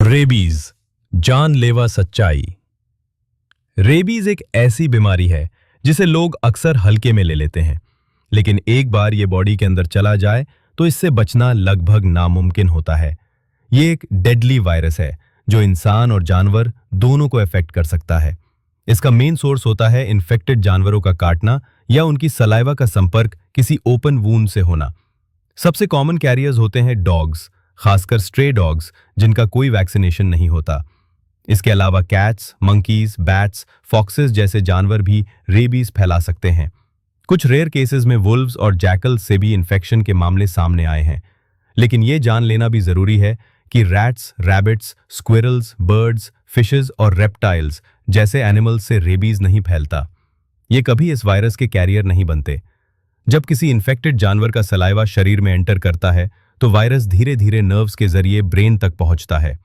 Rabies, जानलेवा सच्चाई। Rabies एक ऐसी बीमारी है जिसे लोग अक्सर हल्के में ले लेते हैं, लेकिन एक बार ये बॉडी के अंदर चला जाए तो इससे बचना लगभग नामुमकिन होता है। ये एक डेडली वायरस है जो इंसान और जानवर दोनों को अफेक्ट कर सकता है। इसका मेन सोर्स होता है इन्फेक्टेड जानवरों का काटना या उनकी सलाइवा का संपर्क किसी ओपन वूंड से होना। सबसे कॉमन कैरियर्स होते हैं डॉग्स, खासकर स्ट्रे डॉग्स जिनका कोई वैक्सीनेशन नहीं होता। इसके अलावा कैट्स, मंकीज, बैट्स, फॉक्सेस जैसे जानवर भी रेबीज फैला सकते हैं। कुछ रेयर केसेस में वुल्व्स और जैकल्स से भी इन्फेक्शन के मामले सामने आए हैं। लेकिन ये जान लेना भी जरूरी है कि rats, rabbits, squirrels, birds, fishes और रेप्टाइल्स जैसे एनिमल्स से रेबीज नहीं फैलता। ये कभी इस वायरस के कैरियर नहीं बनते। जब किसी इन्फेक्टेड जानवर का सलाइवा शरीर में एंटर करता है तो वायरस धीरे धीरे नर्व्स के जरिए ब्रेन तक पहुंचता है।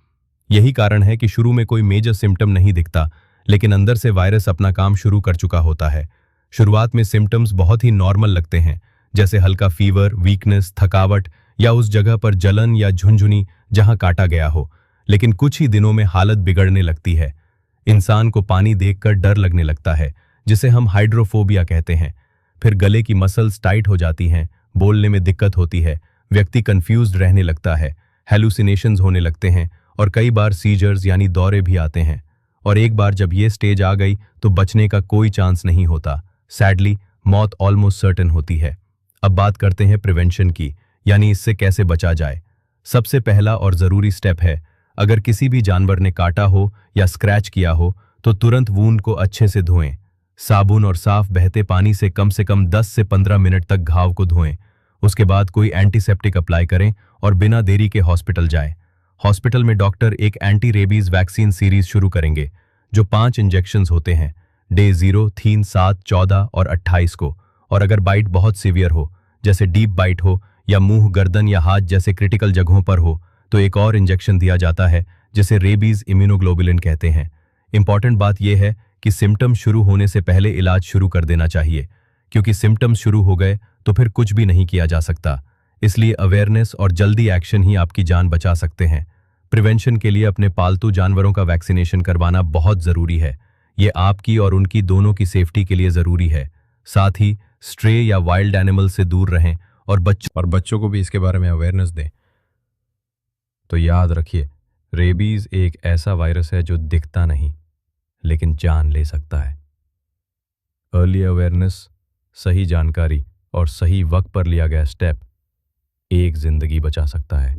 यही कारण है कि शुरू में कोई मेजर सिम्टम नहीं दिखता, लेकिन अंदर से वायरस अपना काम शुरू कर चुका होता है। शुरुआत में सिम्टम्स बहुत ही नॉर्मल लगते हैं, जैसे हल्का फीवर, वीकनेस, थकावट या उस जगह पर जलन या झुनझुनी जहां काटा गया हो। लेकिन कुछ ही दिनों में हालत बिगड़ने लगती है। इंसान को पानी देखकर डर लगने लगता है, जिसे हम हाइड्रोफोबिया कहते हैं। फिर गले की मसल्स टाइट हो जाती हैं, बोलने में दिक्कत होती है, व्यक्ति कंफ्यूज्ड रहने लगता है, हेलुसिनेशंस होने लगते हैं और कई बार सीजर्स यानी दौरे भी आते हैं। और एक बार जब ये स्टेज आ गई तो बचने का कोई चांस नहीं होता। सैडली मौत ऑलमोस्ट सर्टेन होती है। अब बात करते हैं प्रिवेंशन की, यानी इससे कैसे बचा जाए। सबसे पहला और ज़रूरी स्टेप है, अगर किसी भी जानवर ने काटा हो या स्क्रैच किया हो तो तुरंत वूंड को अच्छे से धोएं। साबुन और साफ बहते पानी से कम 10 से 15 मिनट तक घाव को धोएं। उसके बाद कोई एंटीसेप्टिक अप्लाई करें और बिना देरी के हॉस्पिटल जाएं। हॉस्पिटल में डॉक्टर एक एंटी रेबीज वैक्सीन सीरीज शुरू करेंगे, जो 5 इंजेक्शंस होते हैं, डे 0, 3, 7, 14 और 28 को। और अगर बाइट बहुत सीवियर हो, जैसे डीप बाइट हो या मुंह, गर्दन या हाथ जैसे क्रिटिकल जगहों पर हो, तो एक और इंजेक्शन दिया जाता है, जिसे रेबीज इम्यूनोग्लोबुलिन कहते हैं। इंपॉर्टेंट बात यह है कि सिम्टम शुरू होने से पहले इलाज शुरू कर देना चाहिए, क्योंकि सिम्टम्स शुरू हो गए तो फिर कुछ भी नहीं किया जा सकता। इसलिए अवेयरनेस और जल्दी एक्शन ही आपकी जान बचा सकते हैं। प्रिवेंशन के लिए अपने पालतू जानवरों का वैक्सीनेशन करवाना बहुत ज़रूरी है। ये आपकी और उनकी दोनों की सेफ्टी के लिए ज़रूरी है। साथ ही स्ट्रे या वाइल्ड एनिमल से दूर रहें और बच्चों को भी इसके बारे में अवेयरनेस दें। तो याद रखिए, रेबीज एक ऐसा वायरस है जो दिखता नहीं, लेकिन जान ले सकता है। अर्ली अवेयरनेस, सही जानकारी और सही वक्त पर लिया गया स्टेप एक जिंदगी बचा सकता है।